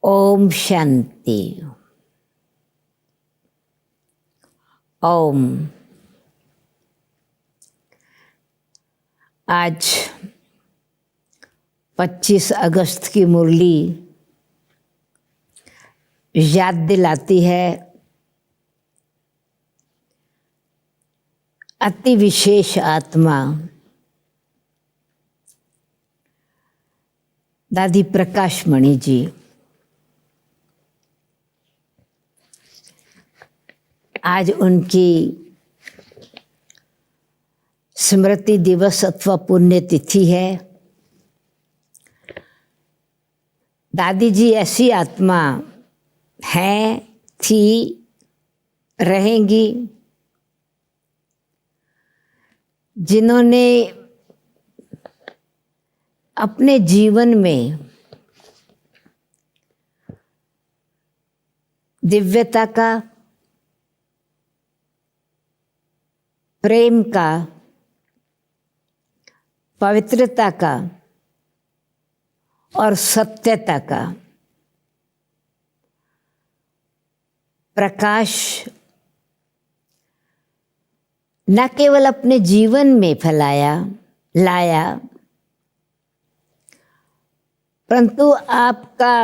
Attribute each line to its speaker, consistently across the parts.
Speaker 1: ओम शांति। ओम। आज 25 अगस्त की मुरली याद दिलाती है अति विशेष आत्मा दादी प्रकाश मणि जी। आज उनकी स्मृति दिवस अथवा पुण्य तिथि है। दादी जी ऐसी आत्मा हैं, थी, रहेंगी जिन्होंने अपने जीवन में दिव्यता का, प्रेम का, पवित्रता का और सत्यता का प्रकाश न केवल अपने जीवन में लाया, परंतु आपका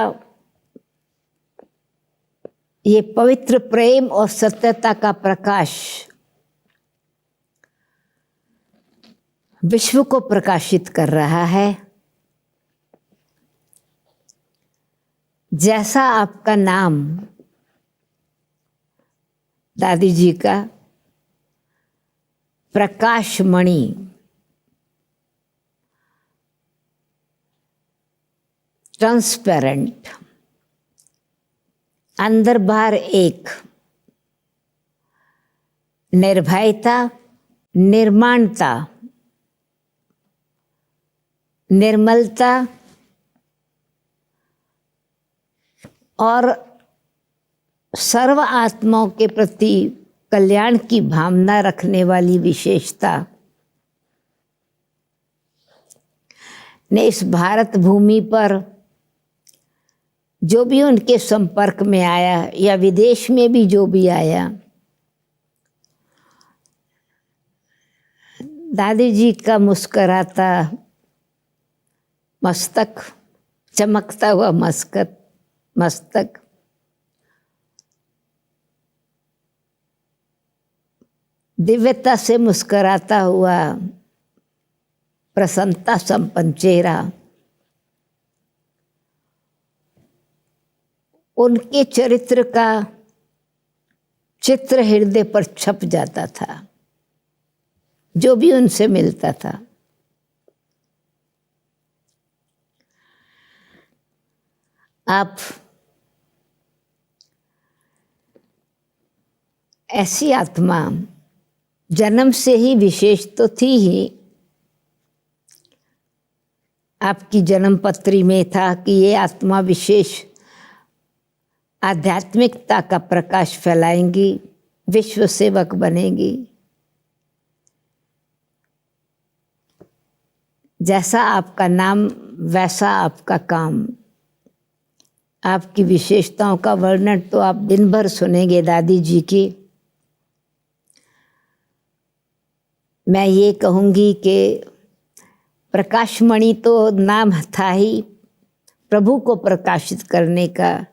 Speaker 1: ये पवित्र प्रेम और सत्यता का प्रकाश विश्व को प्रकाशित कर रहा है। जैसा आपका नाम दादी जी का प्रकाश मणि, ट्रांसपेरेंट, अंदर बाहर एक, निर्भयता, निर्माणता, निर्मलता और सर्व आत्माओं के प्रति कल्याण की भावना रखने वाली विशेषता ने इस भारत भूमि पर जो भी उनके संपर्क में आया या विदेश में भी जो भी आया, दादी जी का मुस्कुराता मस्तक, चमकता हुआ मस्तक दिव्यता से मुस्कुराता हुआ प्रसन्नता संपन्न चेहरा उनके चरित्र का चित्र हृदय पर छप जाता था जो भी उनसे मिलता था। आप ऐसी आत्मा जन्म से ही विशेष तो थी ही, आपकी जन्म पत्री में था कि ये आत्मा विशेष आध्यात्मिकता का प्रकाश फैलाएंगी, विश्व सेवक बनेगी। जैसा आपका नाम वैसा आपका काम। आपकी विशेषताओं का वर्णन तो आप दिन भर सुनेंगे दादी जी की। मैं ये कहूँगी कि प्रकाश मणि तो नाम था ही प्रभु को प्रकाशित करने का,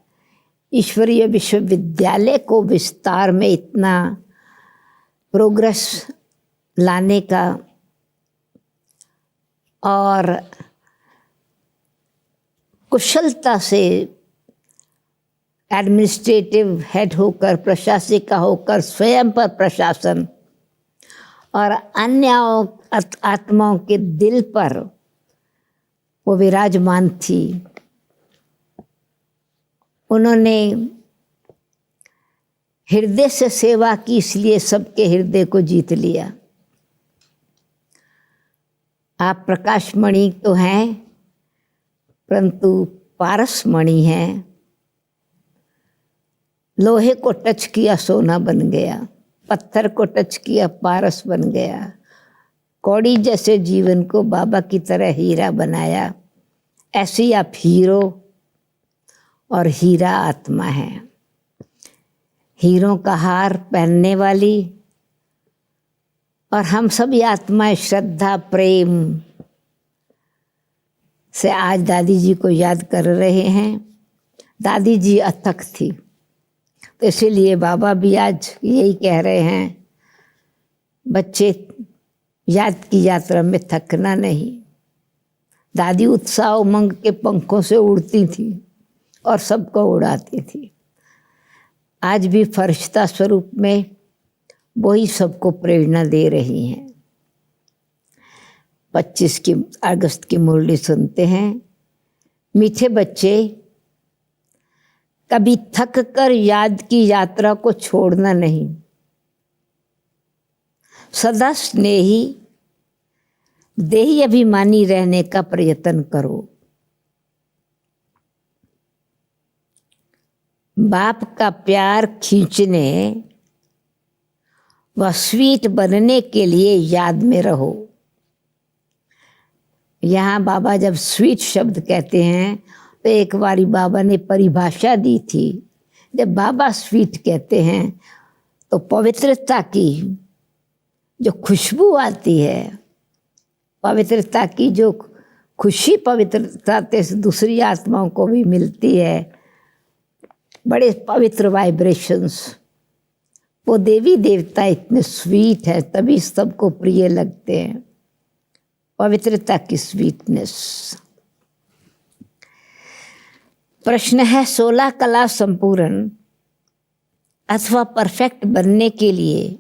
Speaker 1: ईश्वरीय विश्वविद्यालय को विस्तार में इतना प्रोग्रेस लाने का और कुशलता से एडमिनिस्ट्रेटिव हेड होकर, प्रशासिका होकर स्वयं पर प्रशासन और अन्य आत्माओं के दिल पर वो विराजमान थी। उन्होंने हृदय से सेवा की, इसलिए सबके हृदय को जीत लिया। आप प्रकाश मणि तो हैं, परंतु पारस मणि हैं। लोहे को टच किया सोना बन गया, पत्थर को टच किया पारस बन गया, कौड़ी जैसे जीवन को बाबा की तरह हीरा बनाया। ऐसे आप हीरो और हीरा आत्मा है। हीरों का हार पहनने वाली और हम सभी आत्माएं श्रद्धा प्रेम से आज दादी जी को याद कर रहे हैं। दादी जी अथक थी, तो इसीलिए बाबा भी आज यही कह रहे हैं, बच्चे याद की यात्रा में थकना नहीं। दादी उत्साह उमंग के पंखों से उड़ती थी और सबको उड़ाती थी। आज भी फरिश्ता स्वरूप में वही सबको प्रेरणा दे रही हैं। 25 अगस्त की मुरली सुनते हैं। मीठे बच्चे, कभी थक कर याद की यात्रा को छोड़ना नहीं। सदा स्नेही देही अभिमानी रहने का प्रयत्न करो। बाप का प्यार खींचने व स्वीट बनने के लिए याद में रहो। यहाँ बाबा जब स्वीट शब्द कहते हैं तो एक बारी बाबा ने परिभाषा दी थी। जब बाबा स्वीट कहते हैं तो पवित्रता की जो खुशबू आती है, पवित्रता की जो खुशी पवित्रता से दूसरी आत्माओं को भी मिलती है, बड़े पवित्र वाइब्रेशंस, वो देवी देवता इतने स्वीट है तभी सबको प्रिय लगते हैं। पवित्रता की स्वीटनेस। प्रश्न है, 16 कला संपूर्ण अथवा परफेक्ट बनने के लिए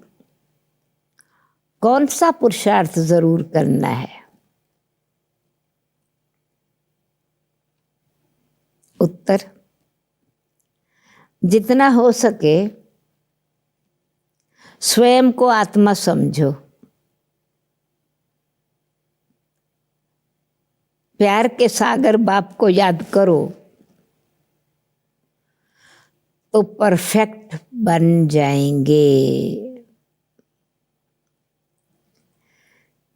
Speaker 1: कौन सा पुरुषार्थ जरूर करना है? उत्तर, जितना हो सके स्वयं को आत्मा समझो। प्यार के सागर बाप को याद करो तो परफेक्ट बन जाएंगे।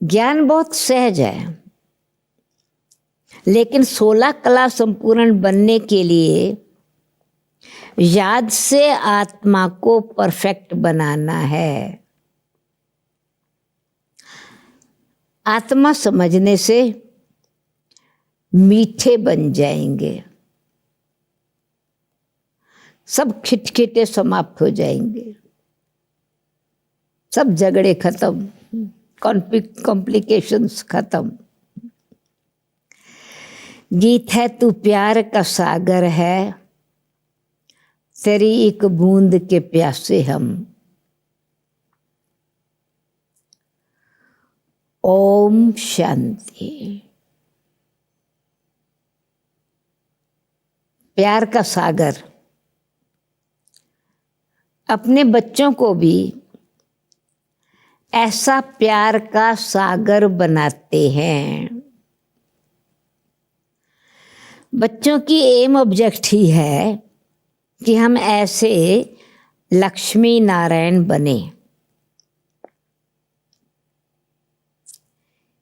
Speaker 1: ज्ञान बहुत सहज है, लेकिन 16 कला संपूर्ण बनने के लिए याद से आत्मा को परफेक्ट बनाना है। आत्मा समझने से मीठे बन जाएंगे, सब खिटखिटे समाप्त हो जाएंगे, सब झगड़े खत्म, कॉम्प्लिकेशंस खत्म। गीत है, तू प्यार का सागर है, तेरी एक बूंद के प्यासे हम। ओम शांति। प्यार का सागर अपने बच्चों को भी ऐसा प्यार का सागर बनाते हैं। बच्चों की एम ऑब्जेक्ट ही है कि हम ऐसे लक्ष्मी नारायण बने।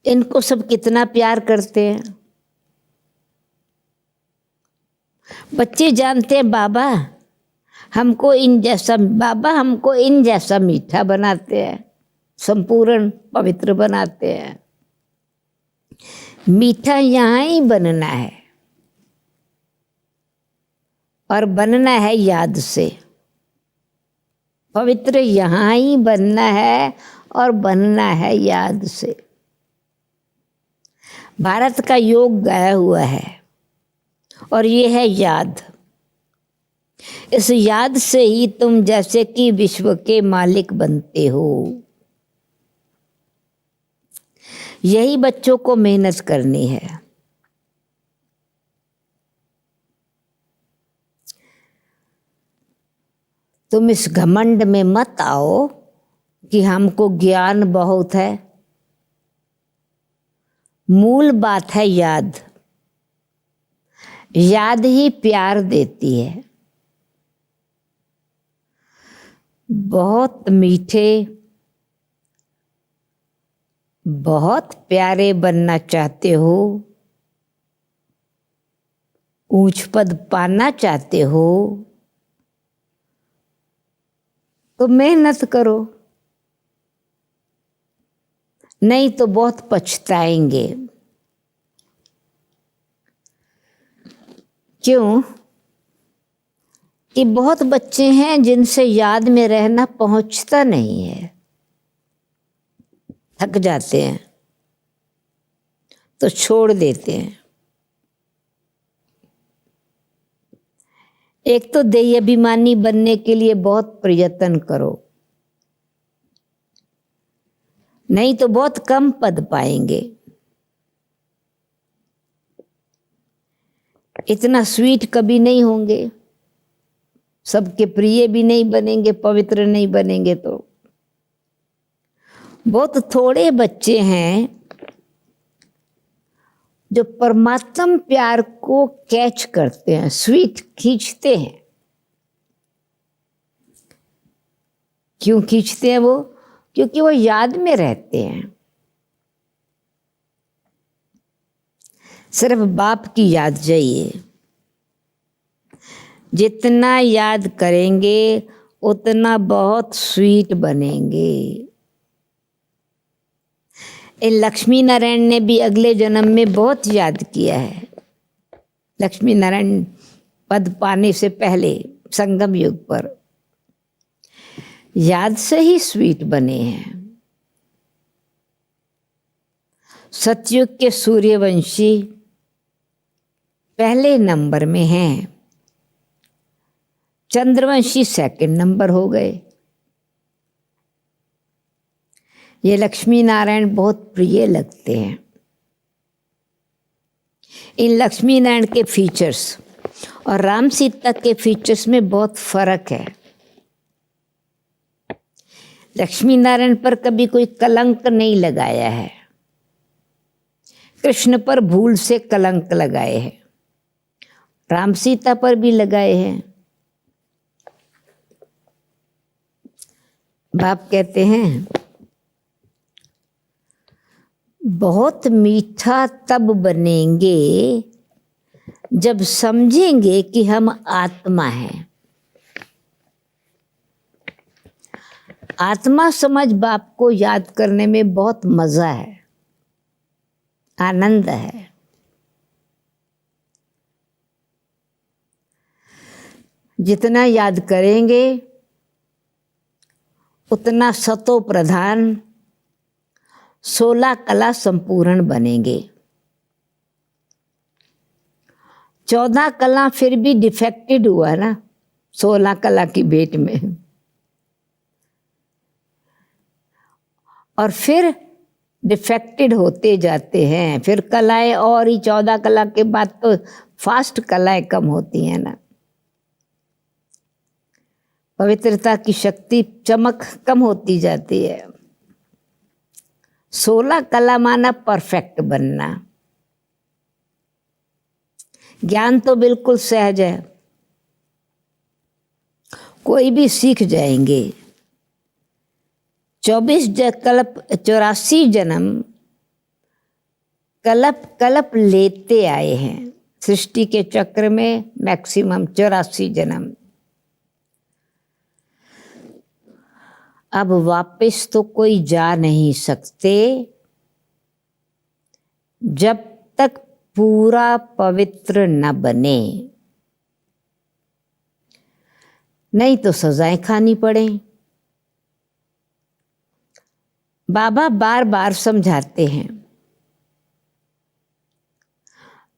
Speaker 1: इनको सब कितना प्यार करते हैं। बच्चे जानते हैं बाबा हमको इन जैसा मीठा बनाते हैं, संपूर्ण पवित्र बनाते हैं। मीठा यहाँ ही बनना है और बनना है याद से। पवित्र यहाँ ही बनना है और बनना है याद से। भारत का योग गाया हुआ है और ये है याद। इस याद से ही तुम जैसे कि विश्व के मालिक बनते हो। यही बच्चों को मेहनत करनी है। तुम इस घमंड में मत आओ कि हमको ज्ञान बहुत है। मूल बात है याद। याद ही प्यार देती है। बहुत मीठे, बहुत प्यारे बनना चाहते हो ऊंच पद पाना चाहते हो तो मेहनत करो, नहीं तो बहुत पछताएंगे। क्यों? कि बहुत बच्चे हैं जिनसे याद में रहना पहुंचता नहीं है, थक जाते हैं तो छोड़ देते हैं। एक तो देही अभिमानी बनने के लिए बहुत प्रयत्न करो, नहीं तो बहुत कम पद पाएंगे। इतना स्वीट कभी नहीं होंगे, सबके प्रिय भी नहीं बनेंगे, पवित्र नहीं बनेंगे। तो बहुत थोड़े बच्चे हैं जो परमात्म प्यार को कैच करते हैं, स्वीट खींचते हैं। क्यों खींचते हैं वो? क्योंकि वो याद में रहते हैं। सिर्फ बाप की याद चाहिए। जितना याद करेंगे उतना बहुत स्वीट बनेंगे। लक्ष्मी नारायण ने भी अगले जन्म में बहुत याद किया है। लक्ष्मी नारायण पद पाने से पहले संगम युग पर याद से ही स्वीट बने हैं। सतयुग के सूर्यवंशी पहले नंबर में हैं, चंद्रवंशी सेकंड नंबर हो गए। ये लक्ष्मी नारायण बहुत प्रिय लगते हैं। इन लक्ष्मी नारायण के फीचर्स और राम सीता के फीचर्स में बहुत फर्क है। लक्ष्मी नारायण पर कभी कोई कलंक नहीं लगाया है, कृष्ण पर भूल से कलंक लगाए हैं, राम सीता पर भी लगाए हैं। बाप कहते हैं बहुत मीठा तब बनेंगे जब समझेंगे कि हम आत्मा हैं। आत्मा समझ बाप को याद करने में बहुत मजा है, आनंद है। जितना याद करेंगे उतना सतो प्रधान 16 कला संपूर्ण बनेंगे। 14 कला फिर भी डिफेक्टेड हुआ ना 16 कला की भेंट में, और फिर डिफेक्टेड होते जाते हैं। फिर कलाएं और ही 14 कला के बाद तो फास्ट कलाएं कम होती हैं ना। पवित्रता की शक्ति चमक कम होती जाती है। 16 कला माना परफेक्ट बनना। ज्ञान तो बिल्कुल सहज है, कोई भी सीख जाएंगे। 84 जन्म कलप कलप लेते आए हैं सृष्टि के चक्र में, मैक्सिमम 84 जन्म। अब वापस तो कोई जा नहीं सकते जब तक पूरा पवित्र न बने, नहीं तो सजाएं खानी पड़े। बाबा बार बार समझाते हैं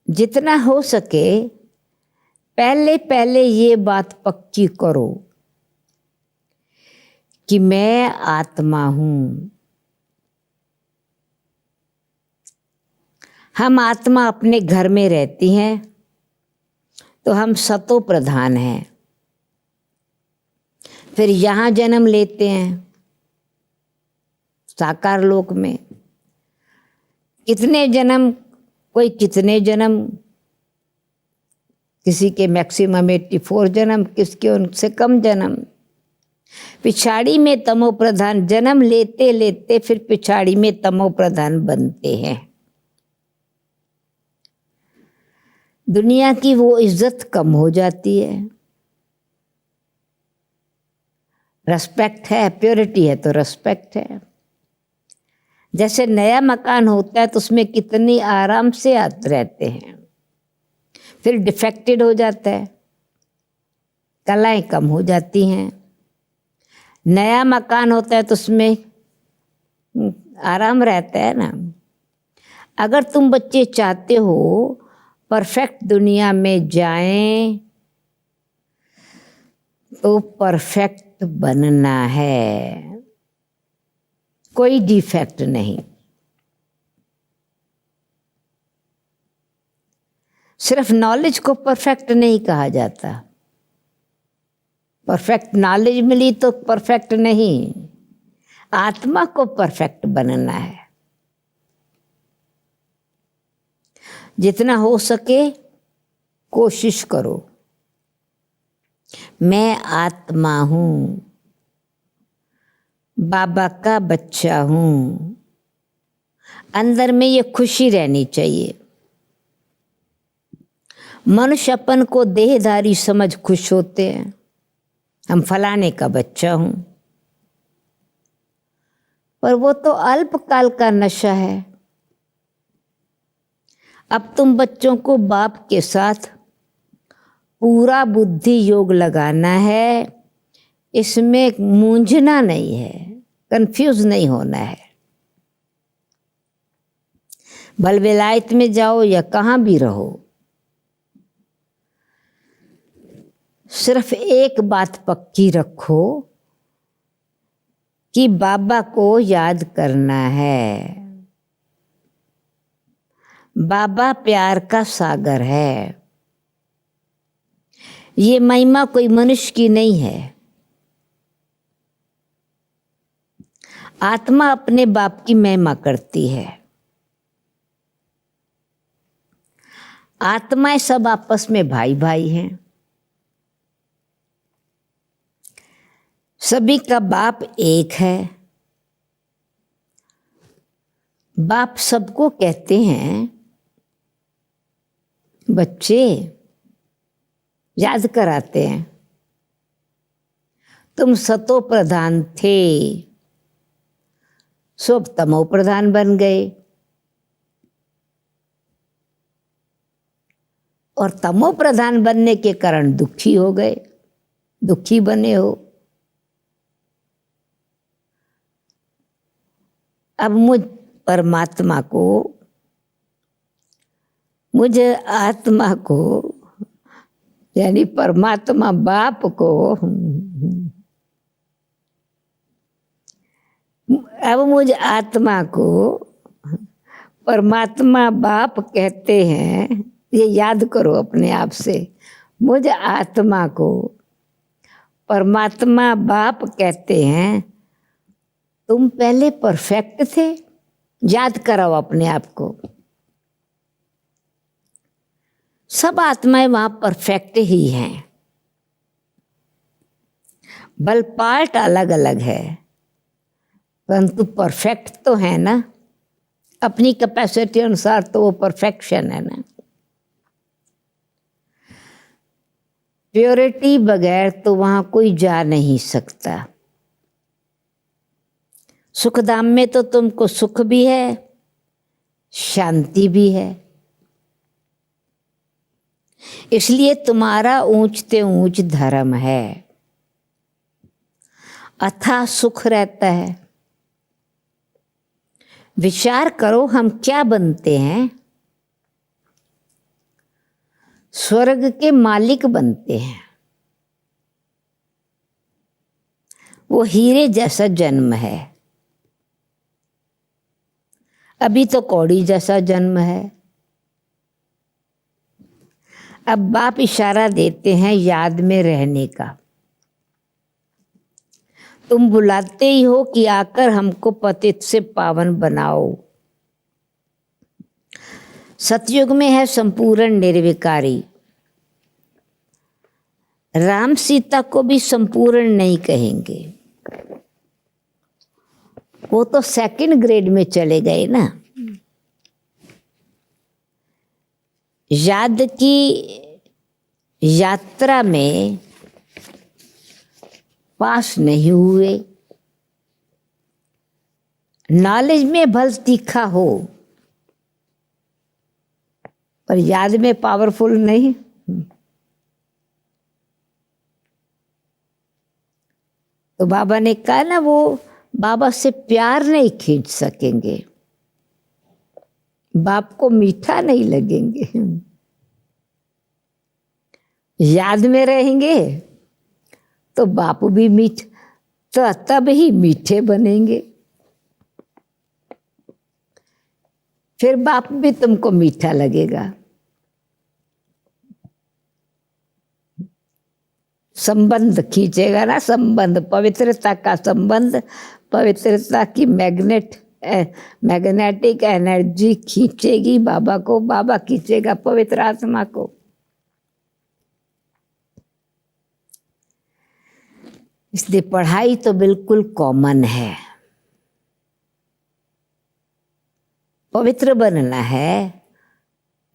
Speaker 1: जितना हो सके पहले पहले ये बात पक्की करो कि मैं आत्मा हूं। हम आत्मा अपने घर में रहती हैं तो हम सतो प्रधान हैं, फिर यहां जन्म लेते हैं साकार लोक में। कितने जन्म, कोई कितने जन्म, किसी के मैक्सिमम 84 जन्म, किसके उनसे कम जन्म। पिछाड़ी में तमो प्रधान जन्म लेते लेते फिर पिछाड़ी में तमो प्रधान बनते हैं। दुनिया की वो इज्जत कम हो जाती है। रेस्पेक्ट है, प्योरिटी है तो रेस्पेक्ट है। जैसे नया मकान होता है तो उसमें कितनी आराम से आते रहते हैं, फिर डिफेक्टेड हो जाता है, कलाएं कम हो जाती हैं। नया मकान होता है तो उसमें आराम रहता है ना। अगर तुम बच्चे चाहते हो परफेक्ट दुनिया में जाएं तो परफेक्ट बनना है, कोई डिफेक्ट नहीं। सिर्फ नॉलेज को परफेक्ट नहीं कहा जाता। परफेक्ट नॉलेज मिली तो परफेक्ट नहीं, आत्मा को परफेक्ट बनना है। जितना हो सके कोशिश करो। मैं आत्मा हूं, बाबा का बच्चा हूं, अंदर में ये खुशी रहनी चाहिए। मनुष्य अपन को देहधारी समझ खुश होते हैं, हम फलाने का बच्चा हूं, पर वो तो अल्पकाल का नशा है। अब तुम बच्चों को बाप के साथ पूरा बुद्धि योग लगाना है, इसमें मूंझना नहीं है, कंफ्यूज नहीं होना है। भल विलायत में जाओ या कहाँ भी रहो, सिर्फ एक बात पक्की रखो कि बाबा को याद करना है। बाबा प्यार का सागर है। ये महिमा कोई मनुष्य की नहीं है। आत्मा अपने बाप की महिमा करती है। आत्माएं सब आपस में भाई भाई हैं। सभी का बाप एक है। बाप सबको कहते हैं बच्चे, याद कराते हैं तुम सतो प्रधान थे, सब तमो प्रधान बन गए, और तमो प्रधान बनने के कारण दुखी हो गए, दुखी बने हो। अब मुझ परमात्मा को, मुझे आत्मा को, यानी परमात्मा बाप को, अब मुझ आत्मा को परमात्मा बाप कहते हैं। ये याद करो अपने आप से, मुझ आत्मा को परमात्मा बाप कहते हैं। तुम पहले परफेक्ट थे, याद कराओ अपने आप को। सब आत्माएं वहां परफेक्ट ही हैं, बल पार्ट अलग अलग है, परंतु परफेक्ट तो है ना। अपनी कैपेसिटी अनुसार तो वो परफेक्शन है ना। प्योरिटी बगैर तो वहां कोई जा नहीं सकता। सुखधाम में तो तुमको सुख भी है, शांति भी है। इसलिए तुम्हारा ऊंचते ऊंच धर्म है, अथाह सुख रहता है। विचार करो हम क्या बनते हैं, स्वर्ग के मालिक बनते हैं। वो हीरे जैसा जन्म है, अभी तो कौड़ी जैसा जन्म है। अब बाप इशारा देते हैं याद में रहने का। तुम बुलाते ही हो कि आकर हमको पतित से पावन बनाओ। सतयुग में है संपूर्ण निर्विकारी। राम सीता को भी संपूर्ण नहीं कहेंगे, वो तो सेकंड ग्रेड में चले गए ना। याद की यात्रा में पास नहीं हुए, नॉलेज में भल तीखा हो पर याद में पावरफुल नहीं। तो बाबा ने कहा ना, वो बाबा से प्यार नहीं खींच सकेंगे, बाप को मीठा नहीं लगेंगे। याद में रहेंगे तो बाप भी मीठ, तो तब ही मीठे बनेंगे, फिर बाप भी तुमको मीठा लगेगा। संबंध खींचेगा ना, संबंध, पवित्रता का संबंध, पवित्रता की मैग्नेटिक एनर्जी खींचेगी बाबा को, बाबा खींचेगा पवित्र आत्मा को। इसलिए पढ़ाई तो बिल्कुल कॉमन है, पवित्र बनना है,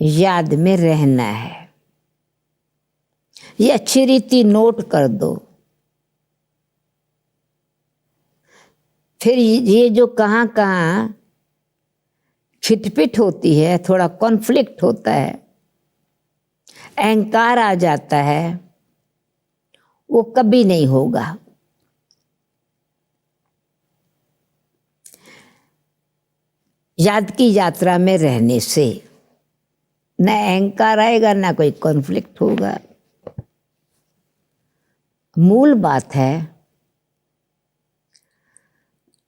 Speaker 1: याद में रहना है। ये अच्छी रीति नोट कर दो। फिर ये जो कहाँ कहाँ खिटपिट होती है, थोड़ा कॉन्फ्लिक्ट होता है, अहंकार आ जाता है, वो कभी नहीं होगा। याद की यात्रा में रहने से न अहंकार आएगा, ना कोई कॉन्फ्लिक्ट होगा। मूल बात है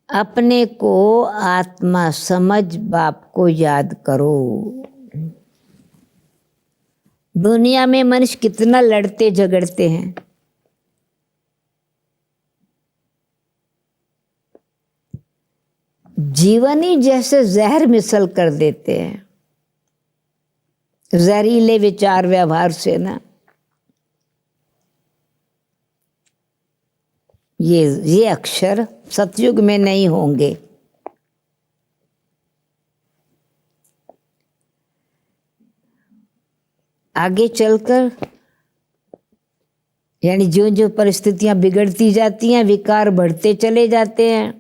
Speaker 1: अपने को आत्मा समझ बाप को याद करो। दुनिया में मनुष्य कितना लड़ते झगड़ते हैं, जीवन ही जैसे जहर मिसल कर देते हैं, जहरीले विचार व्यवहार से ना। ये अक्षर सतयुग में नहीं होंगे। आगे चलकर यानी जो जो परिस्थितियां बिगड़ती जाती हैं, विकार बढ़ते चले जाते हैं,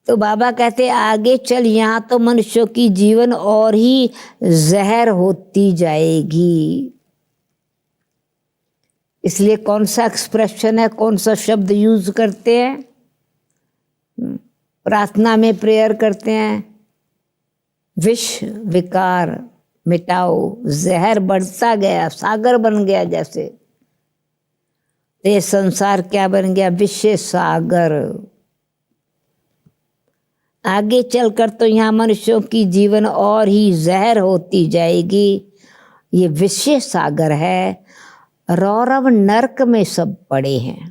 Speaker 1: तो बाबा कहते आगे चल, यहाँ तो मनुष्यों की जीवन और ही जहर होती जाएगी। इसलिए कौन सा एक्सप्रेशन है, कौन सा शब्द यूज करते हैं, प्रार्थना में प्रेयर करते हैं, विष विकार मिटाओ। जहर बढ़ता गया, सागर बन गया जैसे, ये संसार क्या बन गया, विषय सागर। आगे चलकर तो यहाँ मनुष्यों की जीवन और ही जहर होती जाएगी। ये विषय सागर है, रौरव नरक में सब पड़े हैं,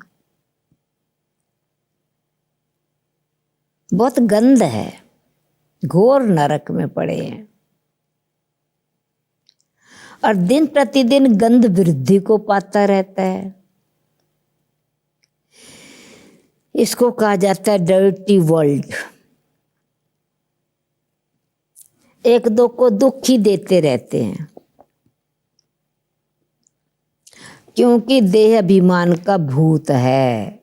Speaker 1: बहुत गंध है, घोर नरक में पड़े हैं। और दिन प्रतिदिन गंध वृद्धि को पाता रहता है। इसको कहा जाता है डर्टी वर्ल्ड। एक दो को दुख ही देते रहते हैं, क्योंकि देह अभिमान का भूत है,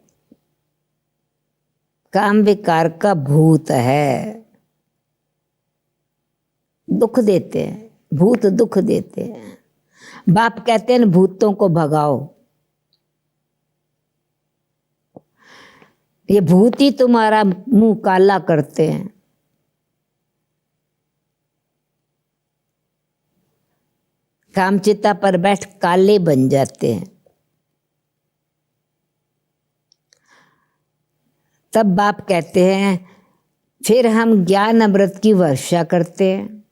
Speaker 1: काम विकार का भूत है, दुख देते हैं, भूत दुख देते हैं। बाप कहते हैं भूतों को भगाओ, ये भूत ही तुम्हारा मुंह काला करते हैं। कामचिता पर बैठ काले बन जाते हैं। तब बाप कहते हैं फिर हम ज्ञान अमृत की वर्षा करते हैं।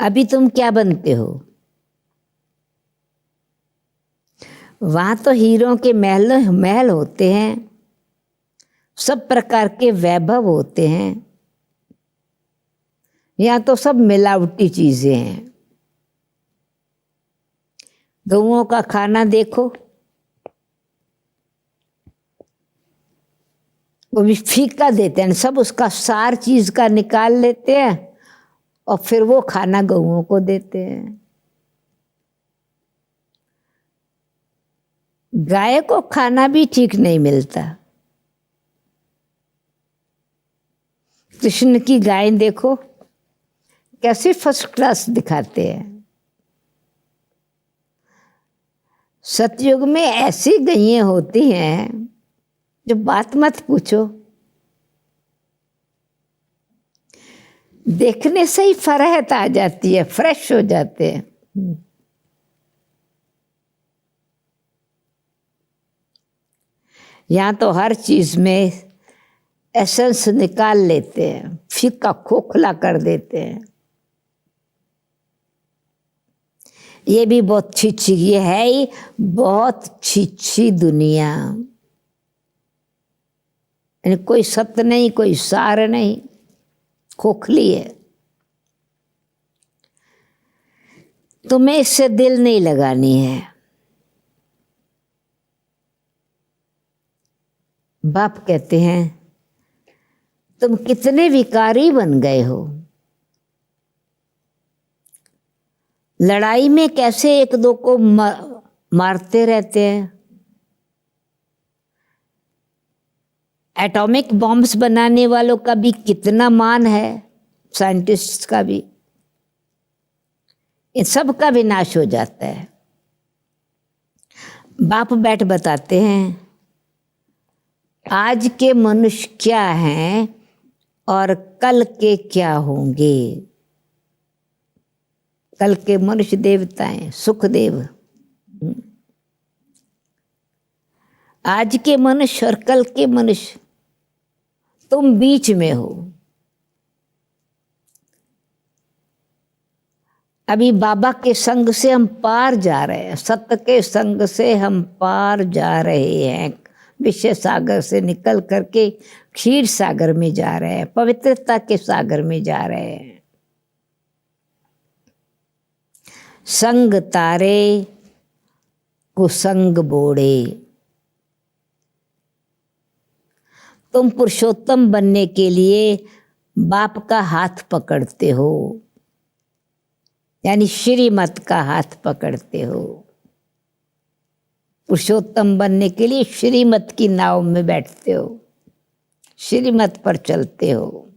Speaker 1: अभी तुम क्या बनते हो? वहां तो हीरों के महल होते हैं, सब प्रकार के वैभव होते हैं। यहाँ तो सब मिलावटी चीजें हैं। गऊओं का खाना देखो, वो भी फीका देते हैं, सब उसका सार चीज का निकाल लेते हैं और फिर वो खाना गऊओं को देते हैं। गाय को खाना भी ठीक नहीं मिलता। कृष्ण की गाय देखो कैसे फर्स्ट क्लास दिखाते हैं। सतयुग में ऐसी गैयें होती हैं जो बात मत पूछो, देखने से ही फरहत आ जाती है, फ्रेश हो जाते हैं। यहाँ तो हर चीज में एसेंस निकाल लेते हैं, फीका खोखला कर देते हैं। ये भी बहुत छिछी, ये है ही बहुत छिछी दुनिया। यानी कोई सत्य नहीं, कोई सार नहीं, खोखली है। तुम्हें इससे दिल नहीं लगानी है। बाप कहते हैं तुम कितने विकारी बन गए हो। लड़ाई में कैसे एक दो को मारते रहते हैं। एटॉमिक बॉम्ब्स बनाने वालों का भी कितना मान है, साइंटिस्ट का भी। इन सब का विनाश हो जाता है। बाप बैठ बताते हैं आज के मनुष्य क्या हैं और कल के क्या होंगे। कल के मनुष्य देवताएं, सुखदेव। आज के मनुष्य और कल के मनुष्य, तुम बीच में हो। अभी बाबा के संग से हम पार जा रहे हैं, सत्य के संग से हम पार जा रहे हैं। विषय सागर से निकल करके क्षीर सागर में जा रहे हैं, पवित्रता के सागर में जा रहे हैं। संग तारे कुसंग बोड़े। तुम पुरुषोत्तम बनने के लिए बाप का हाथ पकड़ते हो, यानी श्रीमत का हाथ पकड़ते हो। पुरुषोत्तम बनने के लिए श्रीमत की नाव में बैठते हो, श्रीमत पर चलते हो।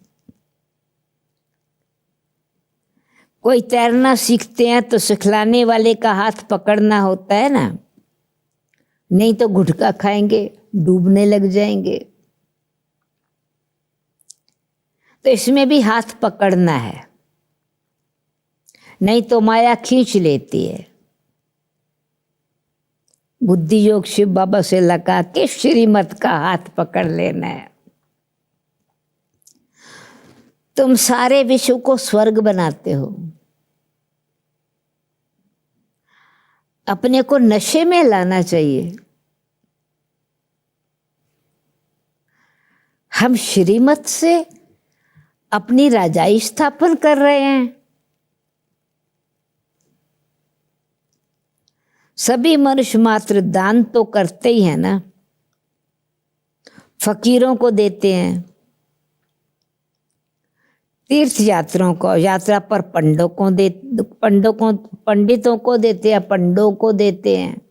Speaker 1: कोई तैरना सीखते हैं तो सिखलाने वाले का हाथ पकड़ना होता है ना, नहीं तो गुटखा खाएंगे, डूबने लग जाएंगे। तो इसमें भी हाथ पकड़ना है, नहीं तो माया खींच लेती है। बुद्धि योग शिव बाबा से लगा के श्रीमत का हाथ पकड़ लेना है। तुम सारे विश्व को स्वर्ग बनाते हो। अपने को नशे में लाना चाहिए। हम श्रीमत से अपनी राजाई स्थापन कर रहे हैं। सभी मनुष्य मात्र दान तो करते ही है ना, फकीरों को देते हैं, तीर्थ यात्रियों को, यात्रा पर पंडितों को देते हैं, पंडों को देते हैं।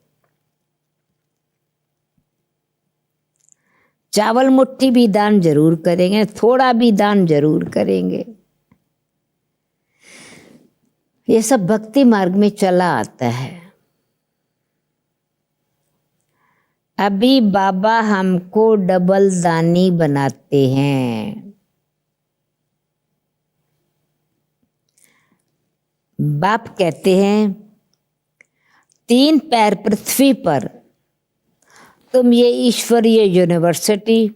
Speaker 1: चावल मुट्ठी भी दान जरूर करेंगे, थोड़ा भी दान जरूर करेंगे। ये सब भक्ति मार्ग में चला आता है। अभी बाबा हमको डबल दानी बनाते हैं। बाप कहते हैं 3 पैर पृथ्वी पर तुम ये ईश्वरीय यूनिवर्सिटी,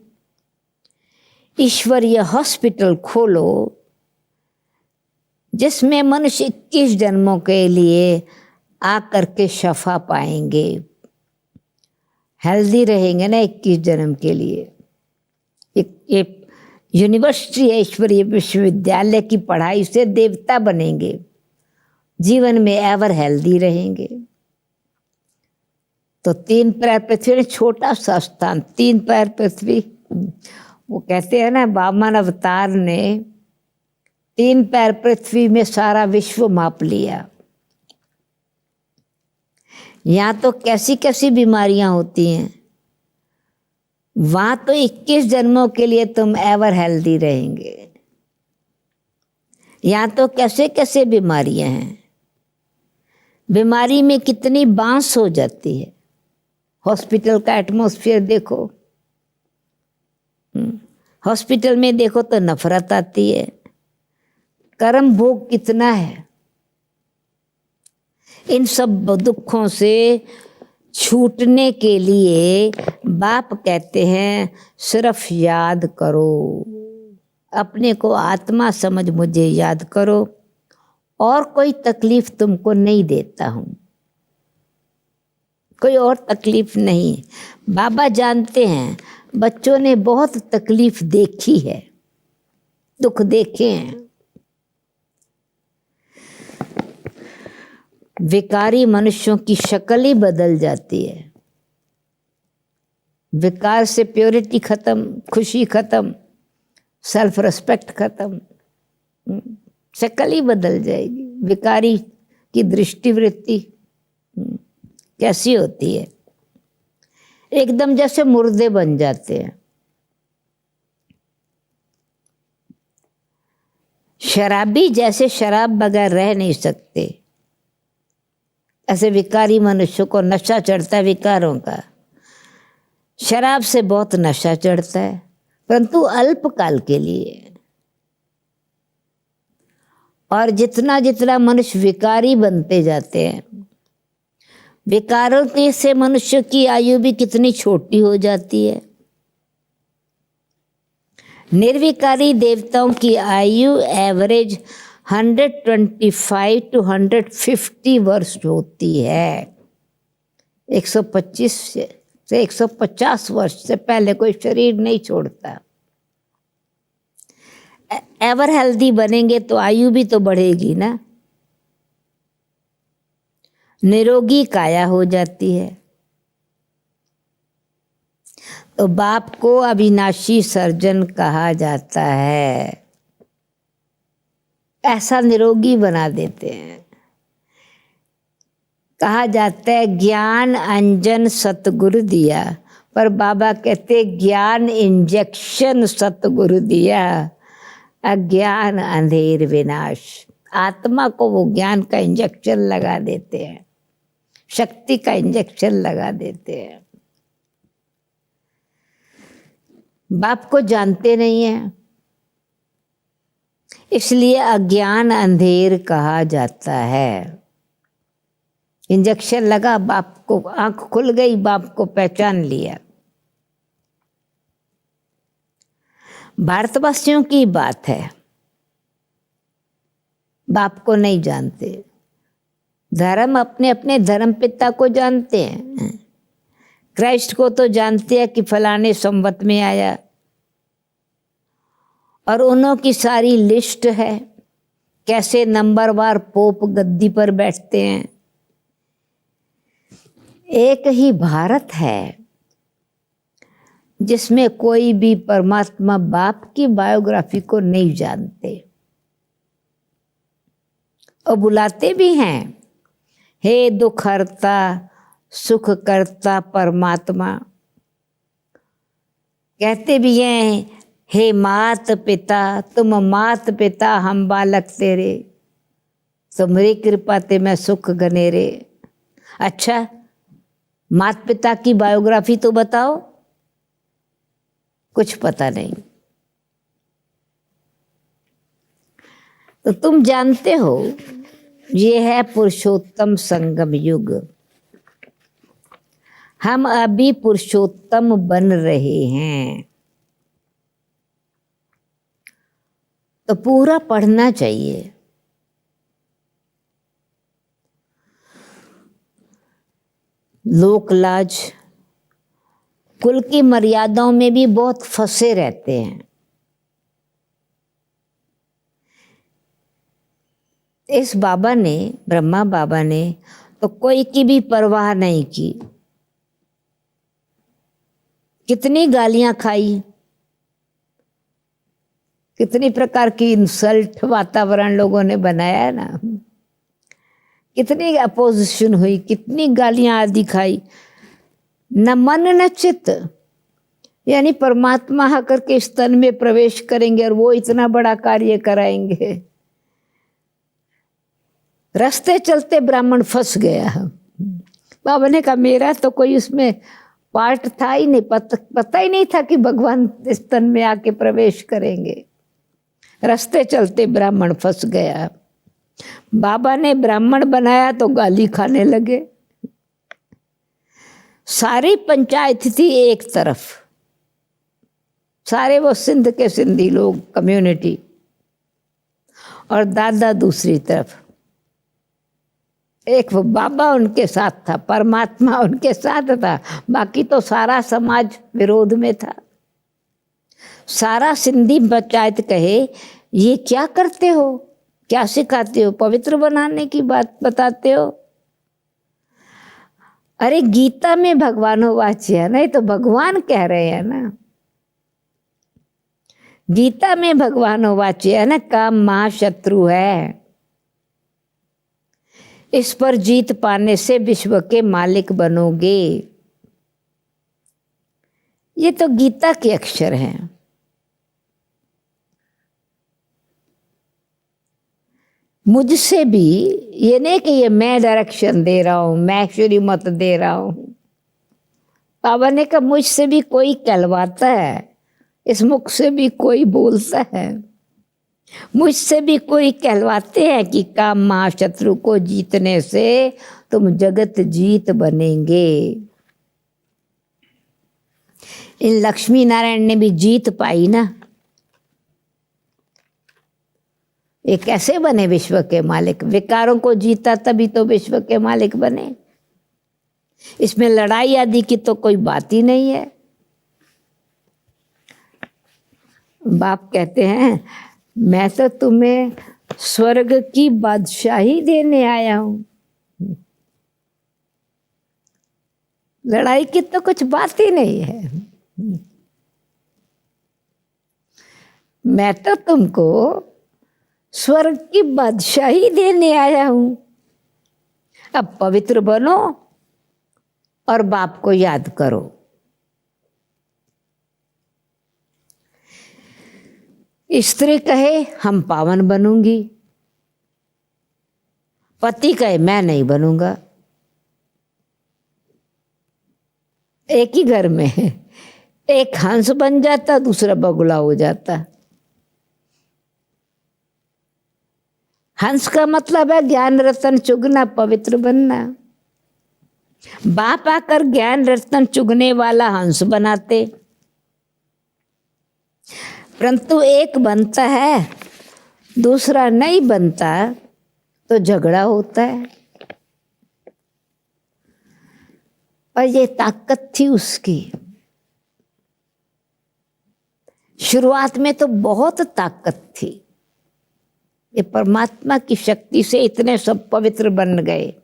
Speaker 1: ईश्वरीय हॉस्पिटल खोलो, जिसमें मनुष्य 21 जन्मों के लिए आकर के शफा पाएंगे, हेल्दी रहेंगे ना 21 जन्म के लिए। ये यूनिवर्सिटी है, ईश्वरीय विश्वविद्यालय की पढ़ाई से देवता बनेंगे, जीवन में एवर हेल्दी रहेंगे। तो 3 पैर पृथ्वी, छोटा सा स्थान, 3 पैर पृथ्वी। वो कहते हैं ना वामन अवतार ने 3 पैर पृथ्वी में सारा विश्व माप लिया। यहाँ तो कैसी कैसी बीमारियां होती हैं, वहां तो 21 जन्मों के लिए तुम एवर हेल्दी रहेंगे। यहाँ तो कैसे कैसे बीमारियां हैं, बीमारी में कितनी बांस हो जाती है। हॉस्पिटल का एटमॉस्फेयर देखो, हॉस्पिटल में देखो तो नफरत आती है। कर्म भोग कितना है। इन सब दुखों से छूटने के लिए बाप कहते हैं सिर्फ याद करो, अपने को आत्मा समझ मुझे याद करो, और कोई तकलीफ तुमको नहीं देता हूं, कोई और तकलीफ नहीं। बाबा जानते हैं बच्चों ने बहुत तकलीफ देखी है, दुख देखे हैं। विकारी मनुष्यों की शक्ल ही बदल जाती है। विकार से प्योरिटी खत्म, खुशी खत्म, सेल्फ रिस्पेक्ट खत्म, शक्ल ही बदल जाएगी। विकारी की दृष्टिवृत्ति कैसी होती है, एकदम जैसे मुर्दे बन जाते हैं। शराबी जैसे शराब बगैर रह नहीं सकते, ऐसे विकारी मनुष्य को नशा चढ़ता है विकारों का। शराब से बहुत नशा चढ़ता है, परंतु अल्पकाल के लिए। और जितना जितना मनुष्य विकारी बनते जाते हैं, विकारों के से मनुष्य की आयु भी कितनी छोटी हो जाती है। निर्विकारी देवताओं की आयु एवरेज 125 to 150 वर्ष होती है। 125 से 150 वर्ष से पहले कोई शरीर नहीं छोड़ता। एवर हेल्दी बनेंगे तो आयु भी तो बढ़ेगी ना, निरोगी काया हो जाती है। तो बाप को अविनाशी सर्जन कहा जाता है, ऐसा निरोगी बना देते हैं। कहा जाता है ज्ञान अंजन सतगुरु दिया, पर बाबा कहते ज्ञान इंजेक्शन सतगुरु दिया, अज्ञान अंधेर विनाश। आत्मा को वो ज्ञान का इंजेक्शन लगा देते हैं, शक्ति का इंजेक्शन लगा देते हैं। बाप को जानते नहीं है, इसलिए अज्ञान अंधेर कहा जाता है। इंजेक्शन लगा, बाप को आंख खुल गई, बाप को पहचान लिया। भारतवासियों की बात है, बाप को नहीं जानते। धर्म अपने अपने धर्म पिता को जानते हैं। क्राइस्ट को तो जानते हैं कि फलाने संवत में आया, और उन्हों की सारी लिस्ट है, कैसे नंबरवार पोप गद्दी पर बैठते हैं। एक ही भारत है जिसमें कोई भी परमात्मा बाप की बायोग्राफी को नहीं जानते, और बुलाते भी हैं, हे दुख हरता सुख करता परमात्मा। कहते भी हैं हे मात पिता, तुम मात पिता हम बालक तेरे, तुम्हारी कृपा ते मैं सुख गनेरे। अच्छा, मात पिता की बायोग्राफी तो बताओ, कुछ पता नहीं। तो तुम जानते हो ये है पुरुषोत्तम संगम युग। हम अभी पुरुषोत्तम बन रहे हैं, तो पूरा पढ़ना चाहिए। लोक लाज कुल की मर्यादाओं में भी बहुत फंसे रहते हैं। इस बाबा ने, ब्रह्मा बाबा ने तो कोई की भी परवाह नहीं की। कितनी गालियां खाई, कितनी प्रकार की इंसल्ट वातावरण लोगों ने बनाया है ना, कितनी अपोजिशन हुई, कितनी गालियां आदि खाई। न मन न चित्त, यानी परमात्मा आकर के इस तन में प्रवेश करेंगे और वो इतना बड़ा कार्य कराएंगे। रास्ते चलते ब्राह्मण फंस गया। बाबा ने कहा मेरा तो कोई उसमें पार्ट था ही नहीं, पता ही नहीं था कि भगवान इस तन में आके प्रवेश करेंगे। रास्ते चलते ब्राह्मण फंस गया। बाबा ने ब्राह्मण बनाया तो गाली खाने लगे। सारी पंचायत थी एक तरफ, सारे वो सिंध के सिंधी लोग कम्युनिटी, और दादा दूसरी तरफ। एक वो बाबा उनके साथ था, परमात्मा उनके साथ था, बाकी तो सारा समाज विरोध में था। सारा सिंधी पंचायत कहे ये क्या करते हो, क्या सिखाते हो, पवित्र बनाने की बात बताते हो। अरे गीता में भगवानो वाच्य है, नहीं तो भगवान कह रहे हैं ना, गीता में भगवानो वाच्य है ना, काम महाशत्रु है, इस पर जीत पाने से विश्व के मालिक बनोगे। ये तो गीता के अक्षर हैं। मुझसे भी ये नहीं कि ये मैं डायरेक्शन दे रहा हूं, मैं एक्चुअली मत दे रहा हूं। बाबा ने कहा मुझसे भी कोई कहलवाता है, इस मुख से भी कोई बोलता है, मुझसे भी कोई कहलवाते हैं कि काम महाशत्रु को जीतने से तुम जगत जीत बनेंगे। इन लक्ष्मी नारायण ने भी जीत पाई ना। ये कैसे बने विश्व के मालिक? विकारों को जीता तभी तो विश्व के मालिक बने। इसमें लड़ाई आदि की तो कोई बात ही नहीं है। बाप कहते हैं मैं तो तुम्हें स्वर्ग की बादशाही देने आया हूं, लड़ाई की तो कुछ बात ही नहीं है। मैं तो तुमको स्वर्ग की बादशाही देने आया हूं। अब पवित्र बनो और बाप को याद करो। स्त्री कहे हम पावन बनूंगी, पति कहे मैं नहीं बनूंगा। एक ही घर में एक हंस बन जाता, दूसरा बगुला हो जाता। हंस का मतलब है ज्ञान रतन चुगना, पवित्र बनना। बाप आकर ज्ञान रतन चुगने वाला हंस बनाते, परंतु एक बनता है दूसरा नहीं बनता तो झगड़ा होता है। और ये ताकत थी उसकी। शुरुआत में तो बहुत ताकत थी। ये परमात्मा की शक्ति से इतने सब पवित्र बन गए,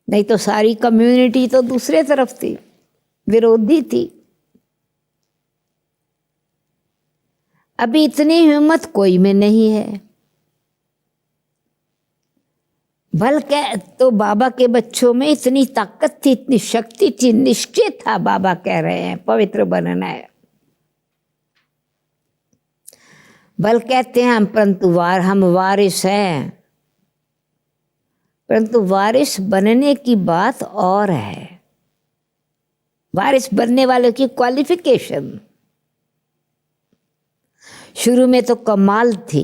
Speaker 1: नहीं तो सारी कम्युनिटी तो दूसरे तरफ थी, विरोधी थी। अभी इतनी हिम्मत कोई में नहीं है। बल्कि तो बाबा के बच्चों में इतनी ताकत थी, इतनी शक्ति थी, निश्चय था। बाबा कह रहे हैं पवित्र बनना है। बल कहते हैं हम, परंतु हम वारिस हैं, परंतु वारिस बनने की बात और है। वारिस बनने वालों की क्वालिफिकेशन शुरू में तो कमाल थी।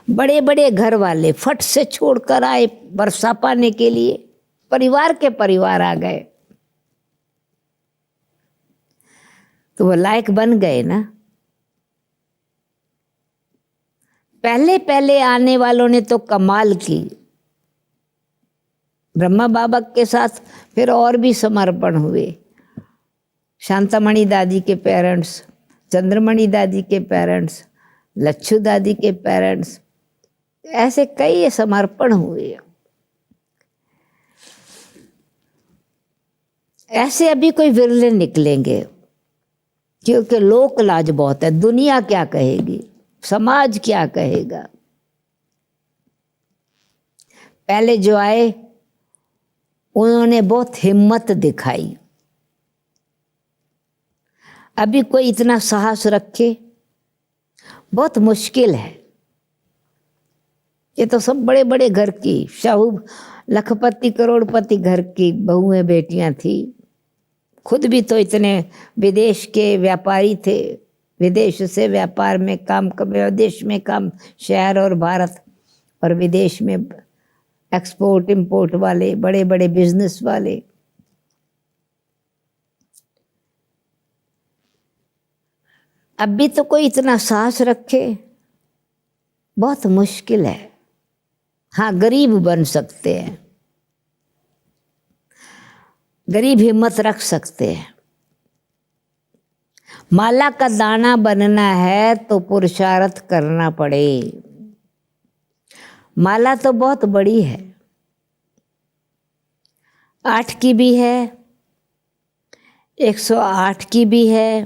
Speaker 1: बड़े बड़े घर वाले फट से छोड़कर आए वर्षा पाने के लिए, परिवार के परिवार आ गए तो वो लायक बन गए ना। पहले पहले आने वालों ने तो कमाल की। ब्रह्मा बाबा के साथ फिर और भी समर्पण हुए। शांतामणि दादी के पेरेंट्स, चंद्रमणि दादी के पेरेंट्स, लच्छू दादी के पेरेंट्स, ऐसे कई समर्पण हुए। ऐसे अभी कोई विरले निकलेंगे। क्योंकि लोक लाज बहुत है। दुनिया क्या कहेगी, समाज क्या कहेगा। पहले जो आए उन्होंने बहुत हिम्मत दिखाई, अभी कोई इतना साहस रखे बहुत मुश्किल है। ये तो सब बड़े बड़े घर की, शाहू लखपति करोड़पति घर की बहुएं बेटियां थी। खुद भी तो इतने विदेश के व्यापारी थे, विदेश से व्यापार में काम, विदेश में काम, शहर और भारत और विदेश में एक्सपोर्ट इंपोर्ट वाले बड़े बड़े बिजनेस वाले। अब भी तो कोई इतना साहस रखे बहुत मुश्किल है। हाँ, गरीब बन सकते हैं, गरीब हिम्मत रख सकते हैं। माला का दाना बनना है तो पुरुषार्थ करना पड़े। माला तो बहुत बड़ी है, 8 की भी है, 108 की भी है,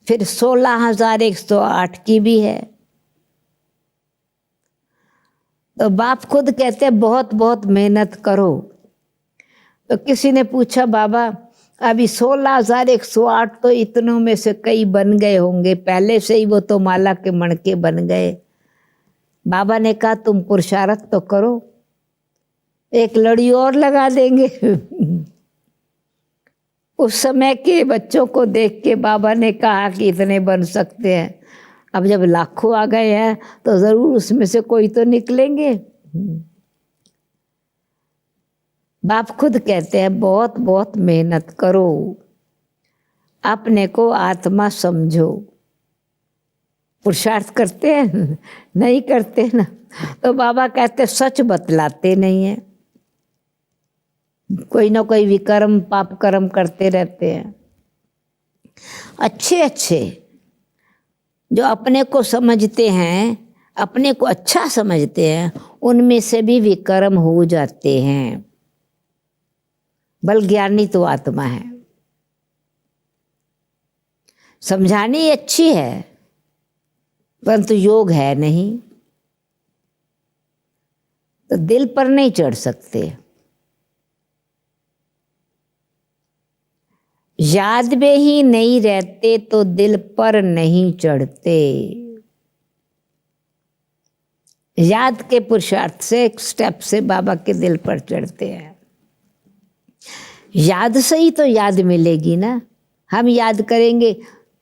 Speaker 1: फिर 16,108 की भी है। तो बाप खुद कहते हैं बहुत बहुत मेहनत करो। तो किसी ने पूछा, बाबा अभी 16,108 तो इतनों में से कई बन गए होंगे, पहले से ही वो तो माला के मणके बन गए। बाबा ने कहा तुम पुरुषार्थ तो करो, एक लड़ी और लगा देंगे। उस समय के बच्चों को देख के बाबा ने कहा कि इतने बन सकते हैं। अब जब लाखों आ गए हैं तो जरूर उसमें से कोई तो निकलेंगे। बाप खुद कहते हैं बहुत बहुत मेहनत करो, अपने को आत्मा समझो। पुरुषार्थ करते हैं नहीं करते ना, तो बाबा कहते सच बतलाते नहीं है, कोई ना कोई विकर्म पाप कर्म करते रहते हैं। अच्छे अच्छे जो अपने को समझते हैं, अपने को अच्छा समझते हैं, उनमें से भी विकर्म हो जाते हैं। बल ज्ञानी तो आत्मा है, समझानी अच्छी है परंतु योग है नहीं, तो दिल पर नहीं चढ़ सकते। याद में ही नहीं रहते तो दिल पर नहीं चढ़ते। याद के पुरुषार्थ से एक स्टेप से बाबा के दिल पर चढ़ते हैं। याद से ही तो याद मिलेगी ना। हम याद करेंगे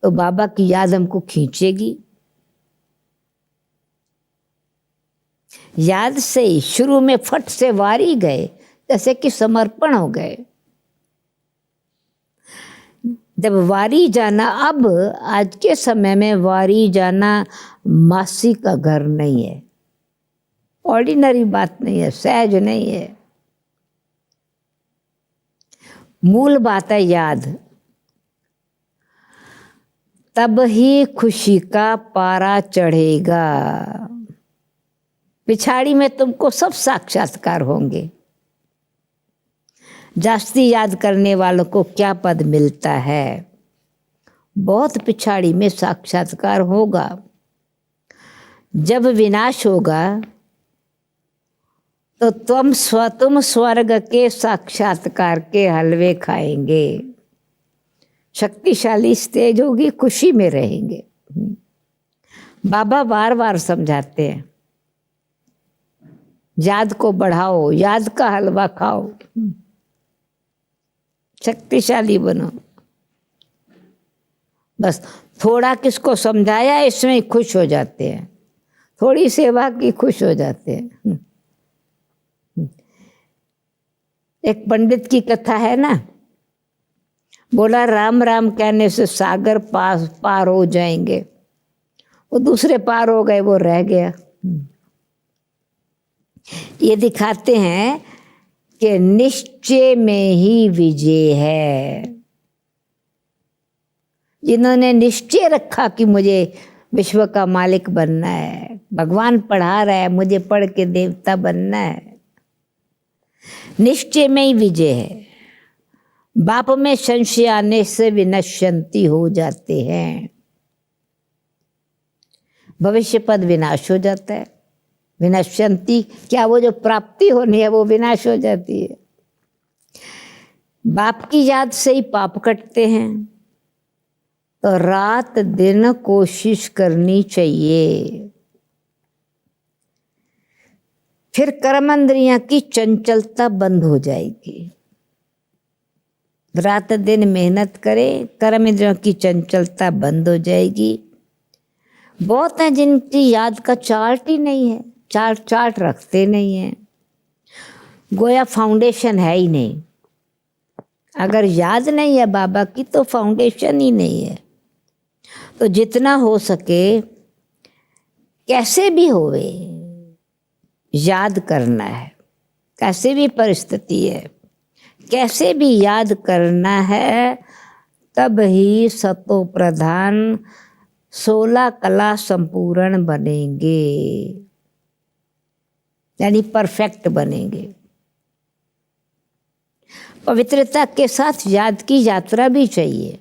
Speaker 1: तो बाबा की याद हमको खींचेगी। याद से ही शुरू में फट से वारी गए, जैसे कि समर्पण हो गए। जब वारी जाना, अब आज के समय में वारी जाना मासी का घर नहीं है, ऑर्डिनरी बात नहीं है, सहज नहीं है। मूल बात है याद। तब ही खुशी का पारा चढ़ेगा। पिछाड़ी में तुमको सब साक्षात्कार होंगे। जास्ती याद करने वालों को क्या पद मिलता है, बहुत पिछाड़ी में साक्षात्कार होगा। जब विनाश होगा तो तुम स्वर्ग के साक्षात्कार के हलवे खाएंगे। शक्तिशाली स्टेज होगी, खुशी में रहेंगे। बाबा बार बार समझाते हैं, याद को बढ़ाओ, याद का हलवा खाओ, शक्तिशाली बनो। बस थोड़ा किसको समझाया इसमें खुश हो जाते हैं, थोड़ी सेवा की खुश हो जाते हैं। एक पंडित की कथा है ना, बोला राम राम कहने से सागर पार हो जाएंगे। वो दूसरे पार हो गए, वो रह गया। ये दिखाते हैं कि निश्चय में ही विजय है। जिन्होंने निश्चय रखा कि मुझे विश्व का मालिक बनना है, भगवान पढ़ा रहा है मुझे पढ़ के देवता बनना है, निश्चय में ही विजय है। बाप में संशय आने से विनश्यंती हो जाते हैं, भविष्य पद विनाश हो जाता है। विनश्यंती क्या, वो जो प्राप्ति होनी है वो विनाश हो जाती है। बाप की याद से ही पाप कटते हैं, तो रात दिन कोशिश करनी चाहिए। फिर कर्मेंद्रियां की चंचलता बंद हो जाएगी। रात दिन मेहनत करें, कर्मेंद्रियों की चंचलता बंद हो जाएगी। बहुत हैं जिनकी याद का चार्ट ही नहीं है, चार्ट रखते नहीं हैं, गोया फाउंडेशन है ही नहीं। अगर याद नहीं है बाबा की तो फाउंडेशन ही नहीं है। तो जितना हो सके कैसे भी होवे याद करना है, कैसे भी परिस्थिति है, कैसे भी याद करना है, तब ही सतो प्रधान 16 कला संपूर्ण बनेंगे, यानी परफेक्ट बनेंगे। पवित्रता के साथ याद की यात्रा भी चाहिए।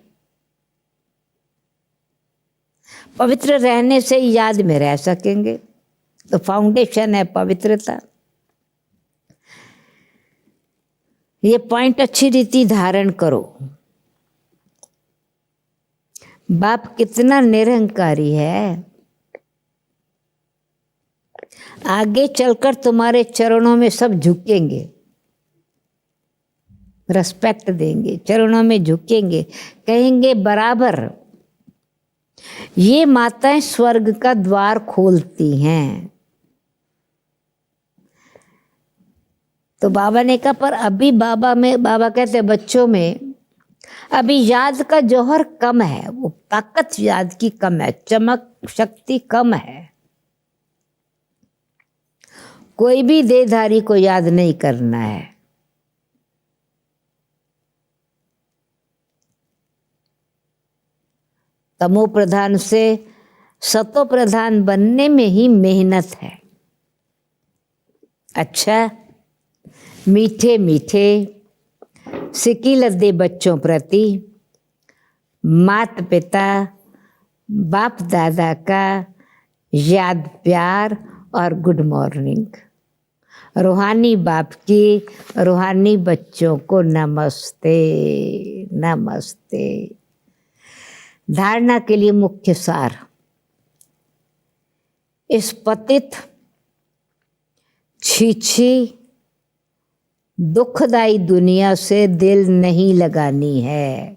Speaker 1: पवित्र रहने से याद में रह सकेंगे, तो फाउंडेशन है पवित्रता। ये पॉइंट अच्छी रीति धारण करो। बाप कितना निरहंकारी है, आगे चलकर तुम्हारे चरणों में सब झुकेंगे, रेस्पेक्ट देंगे, चरणों में झुकेंगे, कहेंगे बराबर। ये माताएं स्वर्ग का द्वार खोलती हैं। तो बाबा ने कहा पर अभी बाबा कहते बच्चों में अभी याद का जौहर कम है, वो ताकत याद की कम है, चमक शक्ति कम है। कोई भी देहधारी को याद नहीं करना है। तमो प्रधान से सतो प्रधान बनने में ही मेहनत है। अच्छा, मीठे मीठे सिकी लद्दे बच्चों प्रति माता पिता बाप दादा का याद प्यार और गुड मॉर्निंग। रूहानी बाप की रूहानी बच्चों को नमस्ते नमस्ते। धारणा के लिए मुख्य सार, इस पतित छीछी दुखदाई दुनिया से दिल नहीं लगानी है।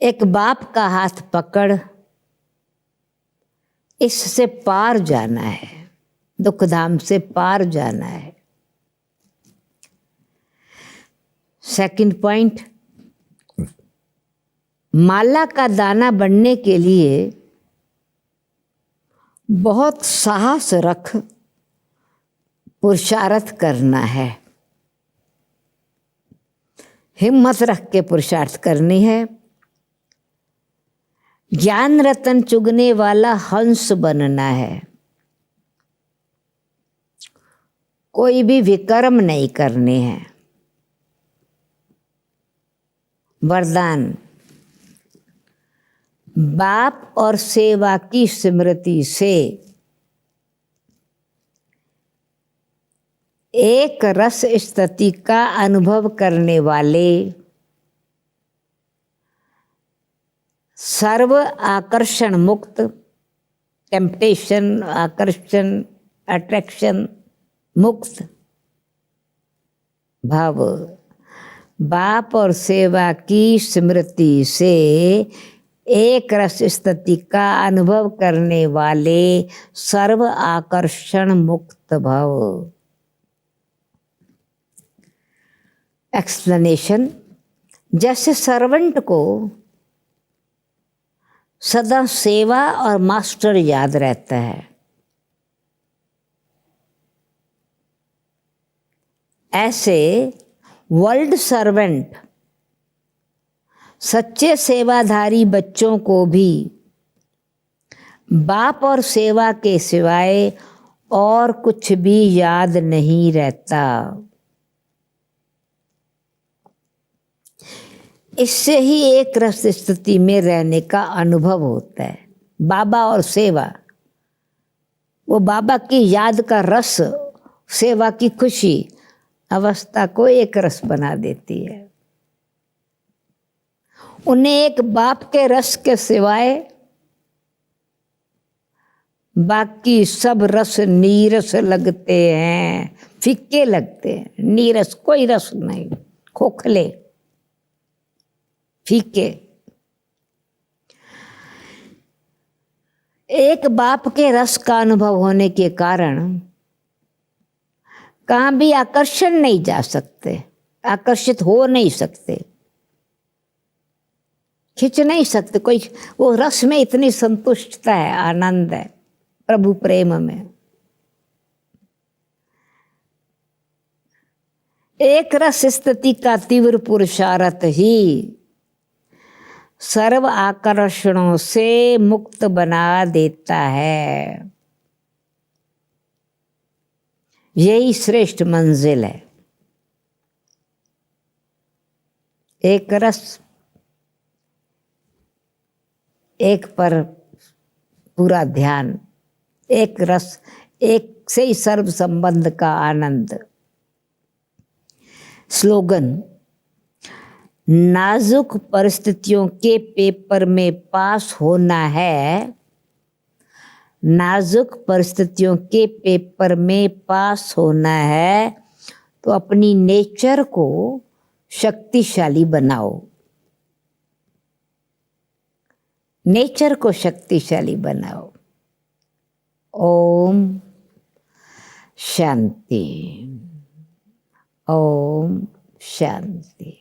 Speaker 1: एक बाप का हाथ पकड़ इससे पार जाना है, दुखधाम से पार जाना है। सेकंड पॉइंट, माला का दाना बनने के लिए बहुत साहस रख पुरुषार्थ करना है, हिम्मत रख के पुरुषार्थ करनी है। ज्ञान रतन चुगने वाला हंस बनना है, कोई भी विकर्म नहीं करने हैं। वरदान, बाप और सेवा की स्मृति से एक रस स्थिति का अनुभव करने वाले सर्व आकर्षण मुक्त, टेम्पटेशन आकर्षण अट्रैक्शन मुक्त भाव, बाप और सेवा की स्मृति से एक रस स्थिति का अनुभव करने वाले सर्व आकर्षण मुक्त भाव। एक्सप्लेनेशन, जैसे सर्वेंट को सदा सेवा और मास्टर याद रहता है, ऐसे वर्ल्ड सर्वेंट सच्चे सेवाधारी बच्चों को भी बाप और सेवा के सिवाय और कुछ भी याद नहीं रहता। इससे ही एक रस स्थिति में रहने का अनुभव होता है। बाबा और सेवा, वो बाबा की याद का रस, सेवा की खुशी अवस्था को एक रस बना देती है। उन्हें एक बाप के रस के सिवाय बाकी सब रस नीरस लगते हैं, फीके लगते हैं। नीरस, कोई रस नहीं, खोखले, फीके। एक बाप के रस का अनुभव होने के कारण कहाँ भी आकर्षण नहीं जा सकते, आकर्षित हो नहीं सकते, खिंच नहीं सकते कोई। वो रस में इतनी संतुष्टता है, आनंद है प्रभु प्रेम में। एक रस स्थिति का तीव्र पुरुषार्थ ही सर्व आकर्षणों से मुक्त बना देता है। यही श्रेष्ठ मंजिल है। एक रस, एक पर पूरा ध्यान, एक रस, एक से ही सर्व संबंध का आनंद। स्लोगन: नाजुक परिस्थितियों के पेपर में पास होना है, नाजुक परिस्थितियों के पेपर में पास होना है तो अपनी नेचर को शक्तिशाली बनाओ, नेचर को शक्तिशाली बनाओ। ओम शांति, ओम शांति।